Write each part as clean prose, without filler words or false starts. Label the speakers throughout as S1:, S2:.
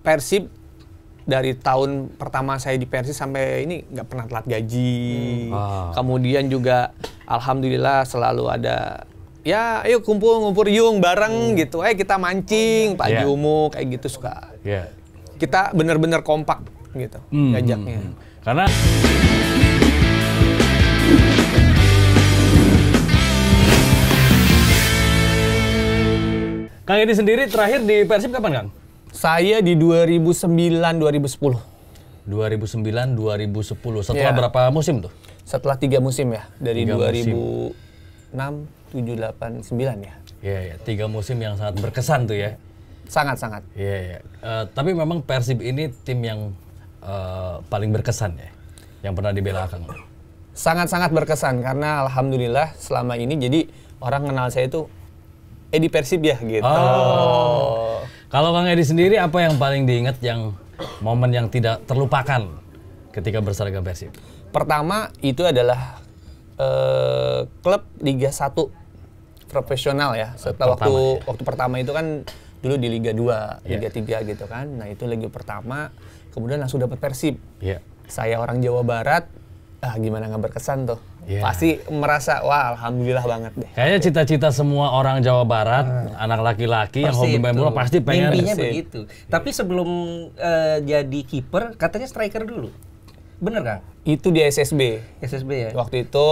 S1: Persib dari tahun pertama saya di Persib sampai ini nggak pernah telat gaji. Kemudian juga alhamdulillah selalu ada ya ayo kumpul yung bareng gitu. Kita mancing pagi umuk kayak gitu suka. Kita benar-benar kompak gitu ngajaknya.
S2: Karena Kang Edi sendiri terakhir di Persib kapan, Kang?
S1: Saya di 2009-2010.
S2: 2009-2010. Setelah berapa musim tuh?
S1: Setelah 3 musim ya. Dari 2006, 7, 8, 9 ya.
S2: Iya, 3 musim yang sangat berkesan tuh ya.
S1: Sangat-sangat.
S2: Iya. Tapi memang Persib ini tim yang paling berkesan ya, yang pernah dibela Kang.
S1: Sangat-sangat berkesan karena alhamdulillah selama ini jadi orang kenal saya itu Edi Persib ya gitu.
S2: Kalau Kang Edi sendiri apa yang paling diingat yang momen yang tidak terlupakan ketika berseragam Persib?
S1: Pertama itu adalah klub Liga 1 profesional ya. Setelah waktu pertama itu kan dulu di Liga 2, Liga 3 gitu kan. Nah, itu Liga pertama, kemudian langsung dapat Persib. Saya orang Jawa Barat, gimana nggak berkesan tuh. Pasti merasa, wah alhamdulillah banget deh.
S2: Kayaknya cita-cita semua orang Jawa Barat, anak laki-laki yang hobi main bola pasti pengen.
S3: Mimpinya begitu. Tapi sebelum jadi kiper, katanya striker dulu. Bener Kang?
S1: Itu di SSB.
S3: SSB ya?
S1: Waktu itu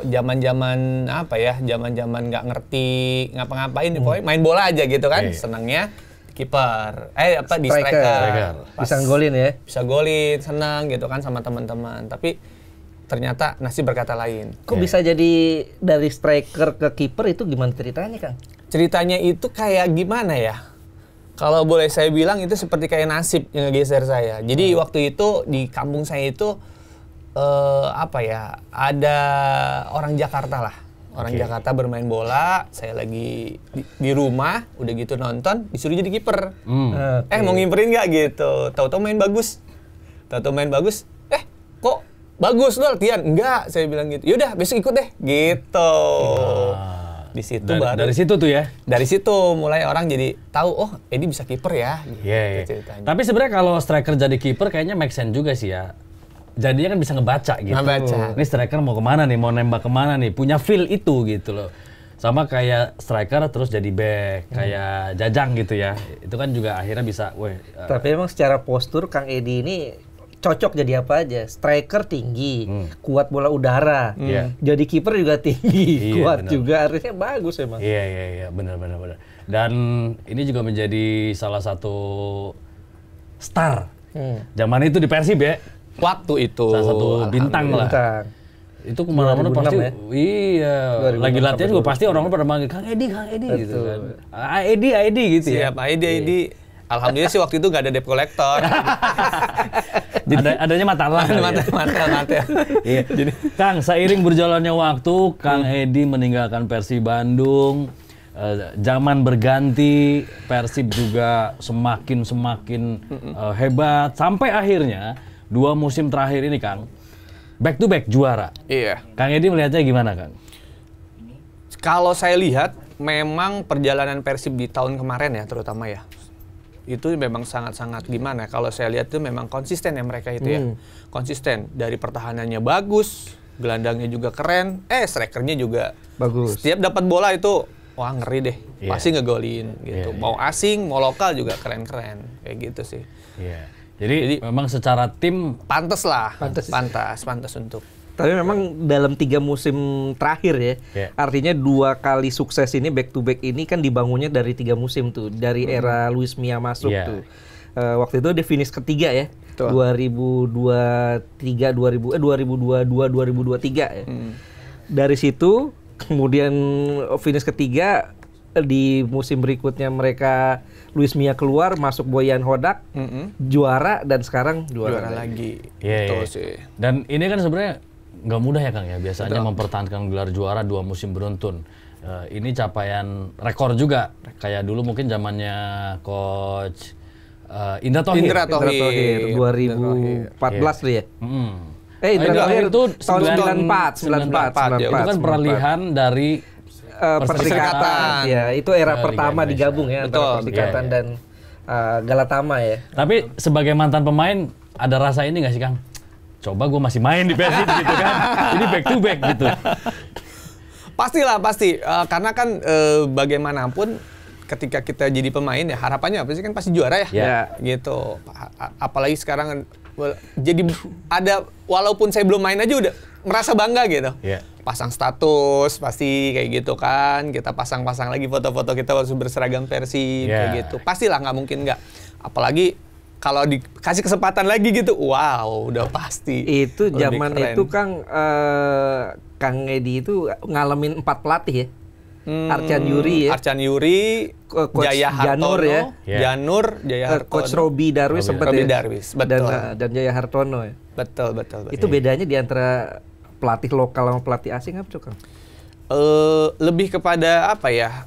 S1: zaman-zaman apa ya, zaman-zaman nggak ngerti ngapa-ngapain, pokoknya main bola aja gitu kan, senangnya kiper, di striker.
S3: Bisa golin ya?
S1: Bisa golin, senang gitu kan sama teman-teman. Tapi ternyata nasib berkata lain.
S3: Kok bisa jadi dari striker ke kiper itu gimana ceritanya, Kang?
S1: Ceritanya itu kayak gimana ya? Kalau boleh saya bilang itu seperti kayak nasib yang ngegeser saya. Jadi waktu itu di kampung saya itu ada orang Jakarta lah. Orang Jakarta bermain bola, saya lagi di rumah, udah gitu nonton, disuruh jadi kiper. Mau ngimperin nggak gitu? Tahu-tahu main bagus. Kok bagus lu latihan? Enggak, saya bilang gitu. Yaudah, besok ikut deh, gitu. Di situ
S2: dari situ tuh ya.
S1: Dari situ mulai orang jadi tahu, oh Edi bisa kiper ya.
S2: Gitu ceritanya. Tapi sebenarnya kalau striker jadi kiper kayaknya make sense juga sih ya. Jadinya kan bisa ngebaca gitu. Ini striker mau kemana nih, mau nembak kemana nih, punya feel itu gitu loh. Sama kayak striker terus jadi back, kayak Jajang gitu ya. Itu kan juga akhirnya bisa,
S3: Tapi emang secara postur Kang Edi ini cocok jadi apa aja. Striker tinggi, kuat bola udara. Jadi kiper juga tinggi, kuat bener. Juga. Artinya bagus emang.
S2: Iya, benar. Dan ini juga menjadi salah satu star. Zaman itu di Persib ya.
S1: Waktu itu
S2: salah satu bintang lah. Itu kemana-mana pasti ya? Iya. Lagi latihan juga pasti orang pada manggil Kang Edi gitu kan. Edi gitu ya.
S1: Siap, Edi. Alhamdulillah sih waktu itu nggak ada debt collector.
S2: Adanya mata. Iya. Jadi Kang, seiring berjalannya waktu, Kang Edi meninggalkan Persib Bandung. Zaman berganti, Persib juga semakin hebat sampai akhirnya 2 musim terakhir ini Kang, back to back juara.
S1: Iya.
S2: Kang Edi melihatnya gimana Kang?
S1: Kalau saya lihat, memang perjalanan Persib di tahun kemarin ya terutama ya, itu memang sangat-sangat gimana. Kalau saya lihat itu memang konsisten ya mereka itu ya. Konsisten, dari pertahanannya bagus, gelandangnya juga keren, strikernya juga bagus. Setiap dapat bola itu, wah ngeri deh, pasti ngegolin gitu. Mau asing, mau lokal juga keren-keren, kayak gitu sih.
S2: Jadi memang secara tim
S1: pantas untuk.
S3: Tapi memang dalam 3 musim terakhir ya, artinya 2 kali sukses ini back to back ini kan dibangunnya dari 3 musim tuh, dari era Luis Mia masuk tuh. Waktu itu dia finish ketiga ya, 2022 2023 ya. Dari situ kemudian finish ketiga, di musim berikutnya mereka Luis Mia keluar, masuk Boyan Hodak, juara, dan sekarang juara lagi.
S1: Sih.
S2: Dan ini kan sebenarnya nggak mudah ya Kang ya, biasanya mempertahankan gelar juara 2 musim beruntun. Ini capaian rekor juga, kayak dulu mungkin zamannya Coach Indra Thohir
S3: 2014 tuh ya.
S2: Indra Thohir itu
S3: tahun 94.
S2: Itu kan peralihan dari
S3: Perserikatan. Ya, itu era pertama digabung ya, antara Perserikatan dan Galatama ya.
S2: Tapi sebagai mantan pemain ada rasa ini nggak sih Kang? Coba gue masih main di Persib gitu kan? Ini back to back gitu.
S1: Pastilah, pasti. Karena kan bagaimanapun ketika kita jadi pemain ya harapannya apa sih kan pasti juara ya.
S3: Ya.
S1: Gitu. Apalagi sekarang jadi ada, walaupun saya belum main aja udah merasa bangga gitu.
S2: Ya.
S1: Pasang status pasti kayak gitu kan. Kita pasang-pasang lagi foto-foto kita waktu berseragam Persib kayak gitu. Pastilah, nggak mungkin nggak. Apalagi kalau dikasih kesempatan lagi gitu, wow, udah pasti.
S3: Itu
S1: lebih
S3: zaman
S1: keren.
S3: itu Kang Edi itu ngalamin 4 pelatih ya. Arcan Yuri ya.
S1: Arcan Yuri,
S3: Coach
S1: Jaya
S3: Janur
S1: Hartono,
S3: ya.
S1: Janur, Jaya Hartono.
S3: Coach Robi Darwis sempat
S1: Robi
S3: ya.
S1: Darwis, betul.
S3: Dan Jaya Hartono ya.
S1: Betul.
S3: Itu bedanya di antara pelatih lokal sama pelatih asing apa tuh, Kang?
S1: Lebih kepada apa ya?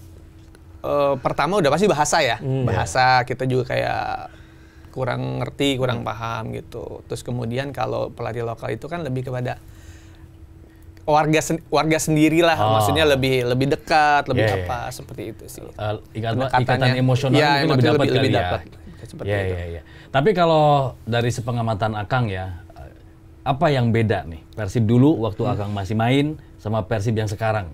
S1: Pertama udah pasti bahasa ya. Bahasa kita juga kayak kurang ngerti, kurang paham gitu. Terus kemudian kalau pelatih lokal itu kan lebih kepada warga sendiri lah, maksudnya lebih dekat, lebih seperti itu sih.
S2: Ikatan emosional
S1: ya,
S2: mungkin lebih dapat kali
S1: dapat. Seperti
S2: ya.
S1: itu.
S2: Ya. Tapi kalau dari sepengamatan Akang ya, apa yang beda nih Persib dulu waktu Akang masih main sama Persib yang sekarang?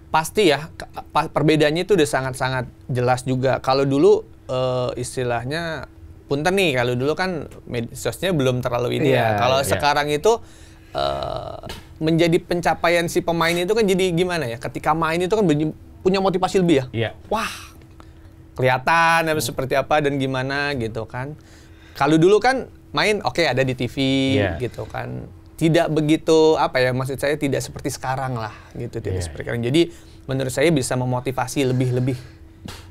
S1: Pasti ya, perbedaannya itu udah sangat-sangat jelas juga. Kalau dulu istilahnya punten nih, kalau dulu kan medsosnya belum terlalu ini ya. Kalau sekarang itu menjadi pencapaian si pemain itu kan jadi gimana ya? Ketika main itu kan punya motivasi lebih ya.
S2: Iya.
S1: Wah, kelihatan seperti apa dan gimana gitu kan. Kalau dulu kan main oke, ada di TV gitu kan. Tidak begitu apa ya, maksud saya tidak seperti sekarang lah gitu, tidak seperti sekarang. Jadi menurut saya bisa memotivasi lebih-lebih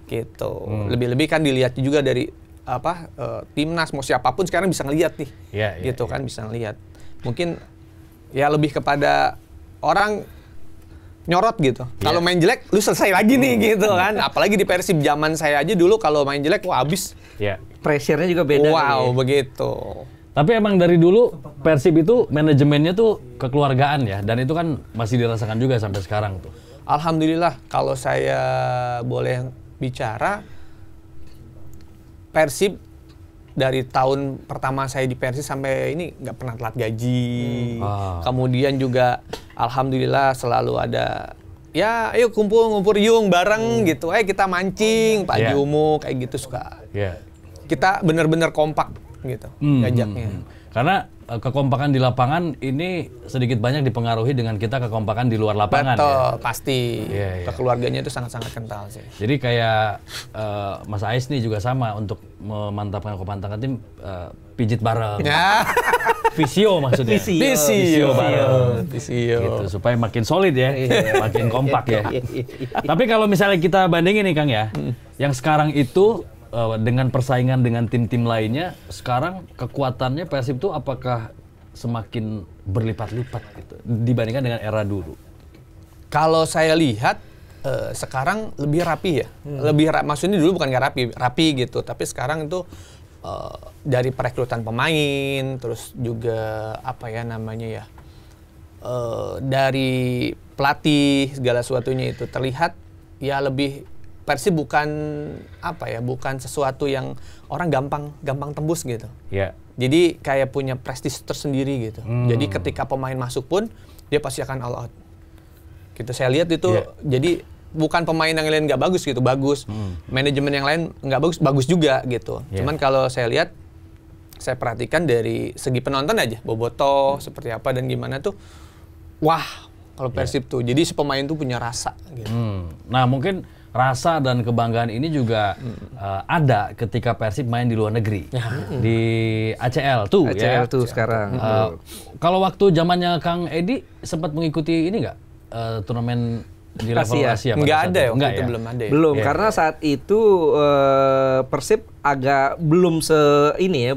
S1: gitu. Lebih-lebih kan dilihat juga dari timnas mau siapapun sekarang bisa ngelihat nih. Gitu kan, bisa ngelihat. Mungkin ya lebih kepada orang nyorot gitu. Kalau main jelek, lu selesai lagi nih gitu kan. Apalagi di Persib zaman saya aja dulu kalau main jelek, wah habis.
S3: Pressure-nya juga beda.
S1: Wow, begitu.
S2: Tapi emang dari dulu Persib itu manajemennya tuh kekeluargaan ya, dan itu kan masih dirasakan juga sampai sekarang tuh.
S1: Alhamdulillah, kalau saya boleh bicara, Persib dari tahun pertama saya di Persib sampai ini nggak pernah telat gaji. Kemudian juga alhamdulillah selalu ada ya ayo kumpul yung bareng gitu. Kita mancing Pak Jumu kayak gitu suka. Kita benar-benar kompak gitu ngajaknya.
S2: Karena kekompakan di lapangan ini sedikit banyak dipengaruhi dengan kita kekompakan di luar lapangan.
S1: Betul, pasti. Kekeluarganya itu sangat-sangat kental sih.
S2: Jadi kayak Mas Ais nih juga sama untuk memantapkan kekompakan tim, pijit bareng. Visio maksudnya. Visio bareng.
S1: Visio.
S2: Gitu, supaya makin solid ya, makin kompak ya. Tapi kalau misalnya kita bandingin nih Kang ya, yang sekarang itu dengan persaingan dengan tim-tim lainnya, sekarang kekuatannya Persib itu apakah semakin berlipat-lipat gitu dibandingkan dengan era dulu?
S1: Kalau saya lihat sekarang lebih rapi ya. Maksudnya dulu bukan nggak rapi gitu, tapi sekarang itu dari perekrutan pemain, terus juga apa ya namanya ya, dari pelatih segala sesuatunya itu terlihat ya lebih. Persib bukan bukan sesuatu yang orang gampang tembus gitu. Jadi kayak punya prestis tersendiri gitu. Jadi ketika pemain masuk pun dia pasti akan all out. Gitu saya lihat itu. Jadi bukan pemain yang lain nggak bagus gitu, bagus. Manajemen yang lain nggak bagus, bagus juga gitu. Cuman kalau saya lihat, saya perhatikan dari segi penonton aja, Boboto seperti apa dan gimana tuh, wah kalau Persib tuh. Jadi si pemain tuh punya rasa gitu.
S2: Nah mungkin rasa dan kebanggaan ini juga ada ketika Persib main di luar negeri, di ACL tuh
S3: ACL tuh sekarang.
S2: Kalau waktu zamannya Kang Edi sempat mengikuti ini nggak turnamen di level Asia?
S1: Nggak ada ya, waktu itu belum ada.
S3: Belum, karena saat itu Persib agak belum ini ya.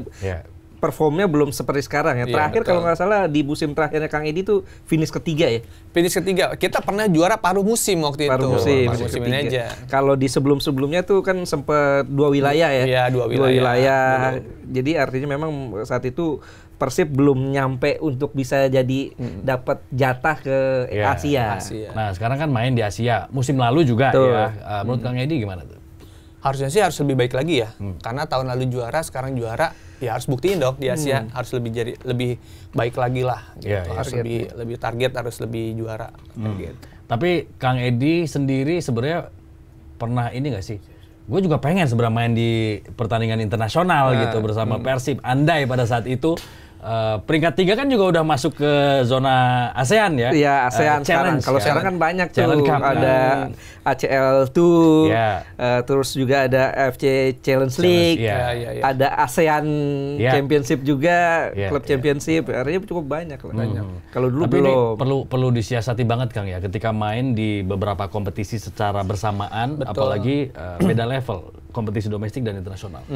S3: Performnya belum seperti sekarang ya. Terakhir kalau nggak salah di musim terakhirnya Kang Edi tuh finish ketiga ya.
S1: Finish ketiga. Kita pernah juara paruh musim waktu itu. Paruh musim ini aja.
S3: Kalau di sebelum-sebelumnya tuh kan sempat 2 wilayah ya.
S1: Iya, 2 wilayah.
S3: Jadi artinya memang saat itu Persib belum nyampe untuk bisa jadi dapat jatah ke Asia.
S2: Nah sekarang kan main di Asia. Musim lalu juga ya. Menurut Kang Edi gimana tuh?
S1: Harusnya sih harus lebih baik lagi ya. Karena tahun lalu juara, sekarang juara, ya harus buktiin dong di Asia harus lebih baik lagi lah. Gitu. Harus lebih target, harus lebih juara. Gitu.
S2: Tapi Kang Edi sendiri sebenarnya pernah ini nggak sih? Gue juga pengen sebenarnya main di pertandingan internasional gitu bersama Persib. Andai pada saat itu peringkat 3 kan juga udah masuk ke zona ASEAN ya.
S3: Iya, ASEAN sekarang. Kalau sekarang kan banyak tuh. Ada ACL tuh, terus juga ada AFC Challenge League, ada ASEAN Championship juga, klub championship. Artinya cukup banyak lah. Kalau dulu
S2: tapi
S3: belum.
S2: Ini perlu disiasati banget Kang ya, ketika main di beberapa kompetisi secara bersamaan, apalagi beda level, kompetisi domestik dan internasional.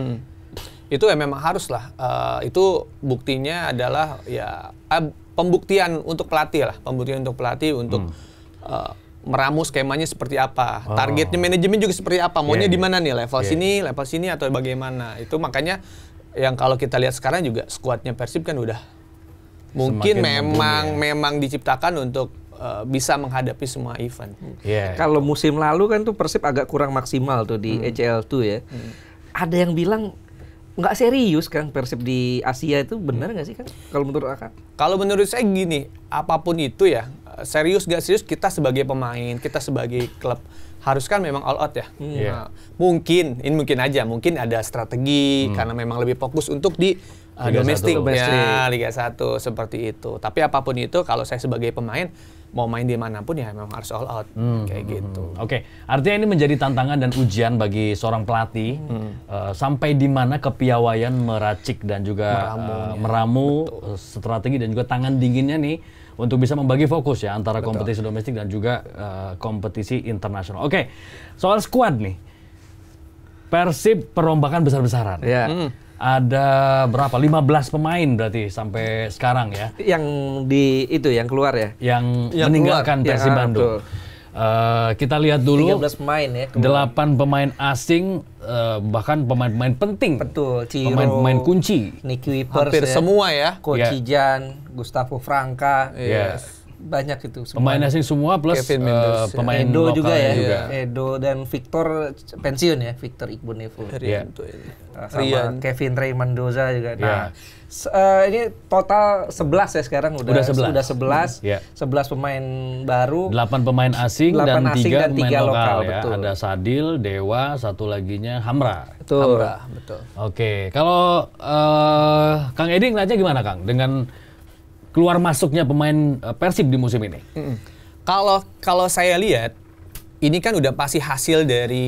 S1: Itu ya memang harus lah. Itu buktinya adalah ya pembuktian untuk pelatih lah, untuk meramu skemanya seperti apa, targetnya manajemen juga seperti apa, maunya di mana nih, level sini atau bagaimana. Itu makanya yang kalau kita lihat sekarang juga skuadnya Persib kan udah mungkin memang diciptakan untuk bisa menghadapi semua event.
S3: Kalau musim lalu kan tuh Persib agak kurang maksimal tuh di ECL tuh ya. Ada yang bilang nggak serius kan Persib di Asia, itu benar nggak sih kan kalau menurut Akang?
S1: Kalau menurut saya gini, apapun itu ya, serius nggak serius, kita sebagai pemain, kita sebagai klub harus kan memang all out ya. Nah, mungkin ada strategi karena memang lebih fokus untuk di domestik ya, Liga 1 seperti itu. Tapi apapun itu, kalau saya sebagai pemain mau main di manapun ya memang harus all out kayak gitu.
S2: Oke, artinya ini menjadi tantangan dan ujian bagi seorang pelatih sampai di mana kepiawaian meracik dan juga meramu strategi dan juga tangan dinginnya nih untuk bisa membagi fokus ya antara kompetisi domestik dan juga kompetisi internasional. Oke, soal skuad nih, Persib perombakan besar-besaran. Ada berapa? 15 pemain berarti sampai sekarang ya.
S3: Yang keluar ya?
S2: Yang meninggalkan Persib Bandung. Kita lihat dulu
S3: 13 pemain ya.
S2: 8 pemain asing, bahkan pemain-pemain penting.
S3: Betul, Ciro,
S2: pemain kunci.
S3: Nicky Wipers
S1: hampir semua ya.
S3: Kocijan, Gustavo Franca. Banyak itu semua.
S2: Pemain asing semua plus pemain
S3: Edo
S2: lokal
S3: juga ya.
S2: Juga.
S3: Edo dan Victor pensiun ya, Victor Iqbal-Nevo. Sama Kevin Ray Mendoza juga. Nah, ini total 11 ya sekarang udah 11. 11 pemain baru,
S2: 8 pemain asing dan 3 pemain lokal ya.
S3: Betul.
S2: Ada Sadil, Dewa, satu laginya Hamra.
S3: Betul.
S2: Oke, kalau Kang Edi ngeliatnya gimana Kang dengan keluar masuknya pemain Persib di musim ini?
S1: Kalau saya lihat, ini kan udah pasti hasil dari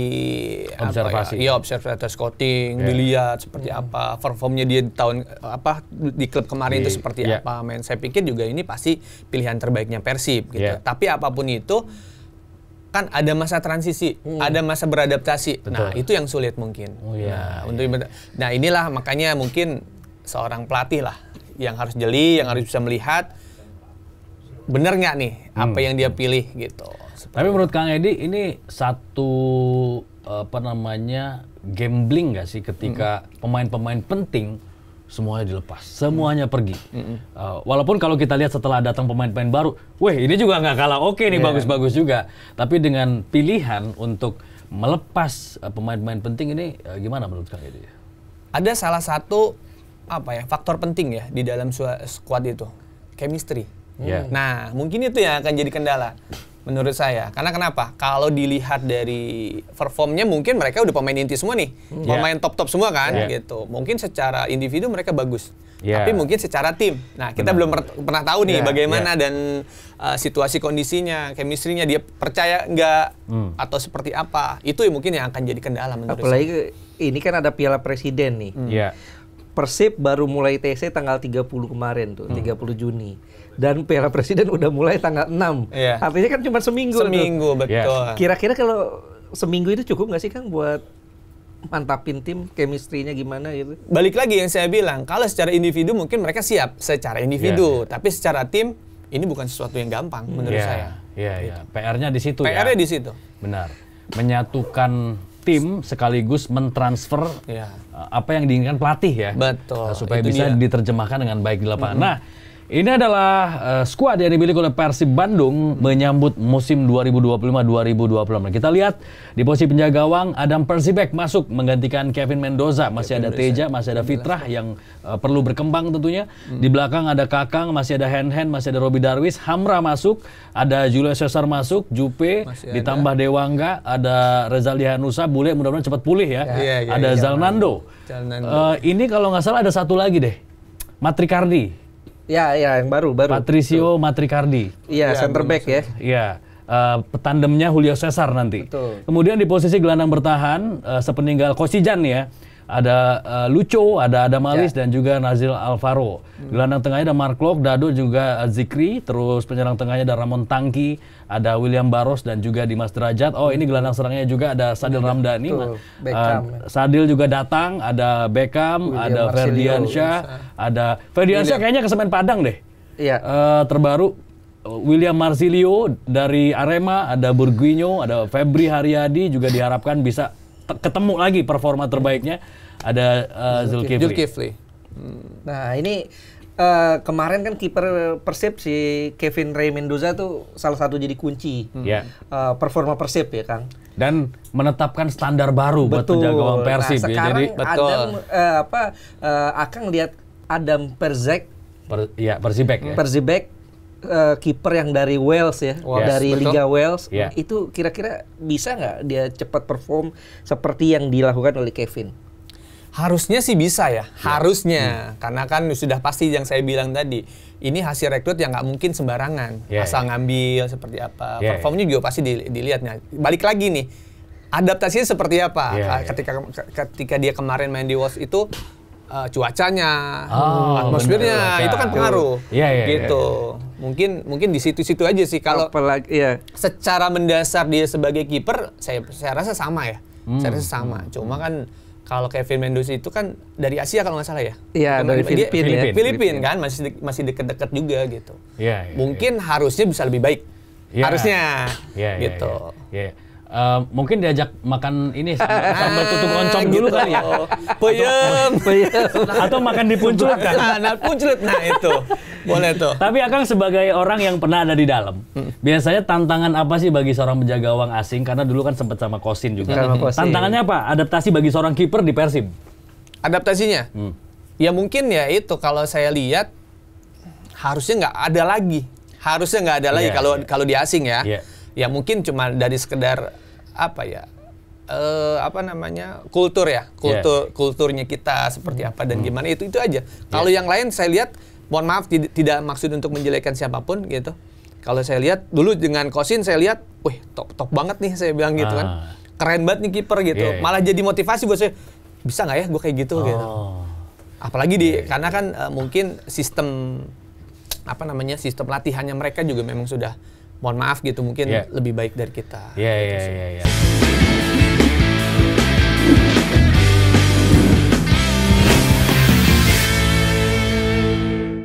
S2: observasi.
S1: Observasi scouting, dilihat seperti apa performnya dia di klub kemarin itu seperti apa. Saya pikir juga ini pasti pilihan terbaiknya Persib gitu. Tapi apapun itu kan ada masa transisi, ada masa beradaptasi. Betul. Nah, itu yang sulit mungkin. Nah, inilah makanya mungkin seorang pelatih lah yang harus jeli, yang harus bisa melihat benar nggak nih apa yang dia pilih gitu.
S2: Tapi menurut Kang Edi ini satu gambling nggak sih ketika pemain-pemain penting semuanya dilepas, semuanya pergi. Walaupun kalau kita lihat setelah datang pemain-pemain baru, ini juga nggak kalah oke nih, bagus-bagus juga. Tapi dengan pilihan untuk melepas pemain-pemain penting ini gimana menurut Kang Edi?
S1: Ada salah satu faktor penting ya di dalam squad itu, chemistry. Nah, mungkin itu yang akan jadi kendala menurut saya. Karena kenapa? Kalau dilihat dari performnya mungkin mereka udah pemain inti semua nih, pemain top-top semua kan, gitu. Mungkin secara individu mereka bagus, tapi mungkin secara tim. Nah, kita belum pernah tahu nih bagaimana dan situasi kondisinya, chemistry-nya dia percaya nggak atau seperti apa. Itu mungkin yang akan jadi kendala menurut saya.
S3: Apalagi ini kan ada Piala Presiden nih. Persib baru mulai TC tanggal 30 kemarin tuh, 30 Juni. Dan Piala Presiden udah mulai tanggal 6. Artinya kan cuma seminggu.
S1: Betul.
S3: Kira-kira kalau seminggu itu cukup nggak sih Kang buat mantapin tim, chemistry-nya gimana gitu?
S1: Balik lagi yang saya bilang, kalau secara individu mungkin mereka siap secara individu, tapi secara tim ini bukan sesuatu yang gampang menurut saya.
S2: PR-nya di situ.
S1: PR-nya di situ.
S2: Benar. Menyatukan tim sekaligus mentransfer apa yang diinginkan pelatih ya.
S1: Betul.
S2: Supaya bisa diterjemahkan dengan baik di lapangan. Nah, Ini adalah skuad yang dimiliki oleh Persib Bandung menyambut musim 2025-2026. Kita lihat di posisi penjaga gawang Adam Persibek masuk menggantikan Kevin Mendoza. Masih ada Teja, masih ada Fitrah yang perlu berkembang tentunya. Di belakang ada Kakang, masih ada Hen, masih ada Robi Darwis. Hamra masuk, ada Julius Caesar masuk, Jupe, ditambah Dewangga, ada Rezaldi Hanusa, Bule mudah-mudahan cepat pulih ya. Ada Zalnando. Ini kalau nggak salah ada satu lagi deh, Matrikardi.
S3: Ya, yang baru.
S2: Patricio Matrikardi.
S3: Iya, center back ya.
S2: Iya, tandemnya Julio Cesar nanti.
S3: Betul.
S2: Kemudian di posisi gelandang bertahan, sepeninggal Kosijan ya, ada Lucho, ada Adam Alis dan juga Nazil Alvaro. Gelandang tengahnya ada Mark Klok, Dado juga Zikri, terus penyerang tengahnya ada Ramon Tangki, ada William Barros dan juga Dimas Derajat. Oh, ini gelandang serangnya juga ada Sadil Ramdhani. Sadil juga datang, ada Beckham, ada Ferdiansyah, ada Ferdiansyah kayaknya ke Semen Padang deh.
S3: Iya.
S2: Terbaru William Marsilio dari Arema, ada Burguinho, ada Febri Haryadi juga diharapkan bisa ketemu lagi performa terbaiknya, ada Zulkifli.
S3: Nah ini kemarin kan kiper Persib si Kevin Ray Mendoza tuh salah satu jadi kunci performa Persib ya Kang.
S2: Dan menetapkan standar baru buat penjaga gawang Persib.
S3: Nah,
S2: ya. Jadi
S3: Akang lihat Adam Persibek kiper yang dari Wales ya, dari Liga Wales, itu kira-kira bisa nggak dia cepat perform seperti yang dilakukan oleh Kevin?
S1: Harusnya sih bisa ya, harusnya. Karena kan sudah pasti yang saya bilang tadi, ini hasil rekrut yang nggak mungkin sembarangan, asal ngambil seperti apa. Performnya juga pasti dilihatnya. Balik lagi nih, adaptasinya seperti apa? Ketika dia kemarin main di Wolves itu, cuacanya, atmosfernya itu kan pengaruh, gitu. Mungkin di situ-situ aja sih. Kalau secara mendasar dia sebagai kiper, saya rasa sama ya. Saya rasa sama. Cuma kan kalau Kevin Mendoza itu kan dari Asia kalau nggak salah ya.
S3: Iya, dari
S1: Filipina kan masih deket-deket juga gitu. Mungkin harusnya bisa lebih baik. Harusnya, gitu.
S2: Mungkin diajak makan ini sambal tutuk oncom dulu kali ya.
S1: Peyem.
S2: Atau makan di punculut kan.
S1: Punculut. Nah itu. Boleh tuh.
S2: Tapi Akang sebagai orang yang pernah ada di dalam, biasanya tantangan apa sih bagi seorang penjaga gawang asing? Karena dulu kan sempat sama Kosin juga. Tantangannya apa? Adaptasi bagi seorang kiper di Persib.
S1: Adaptasinya? Ya mungkin ya itu kalau saya lihat harusnya nggak ada lagi. Kalau di asing ya. Ya mungkin cuma dari sekedar kulturnya kita seperti apa dan gimana itu aja. Kalau yang lain saya lihat, mohon maaf tidak maksud untuk menjelekkan siapapun gitu. Kalau saya lihat dulu dengan Kosin saya lihat, wih top banget nih saya bilang gitu kan, keren banget nih kiper gitu. Malah jadi motivasi buat saya, bisa nggak ya gue kayak gitu gitu. Apalagi karena kan mungkin sistem latihannya mereka juga memang sudah, mohon maaf gitu, mungkin lebih baik dari kita.
S2: Iya.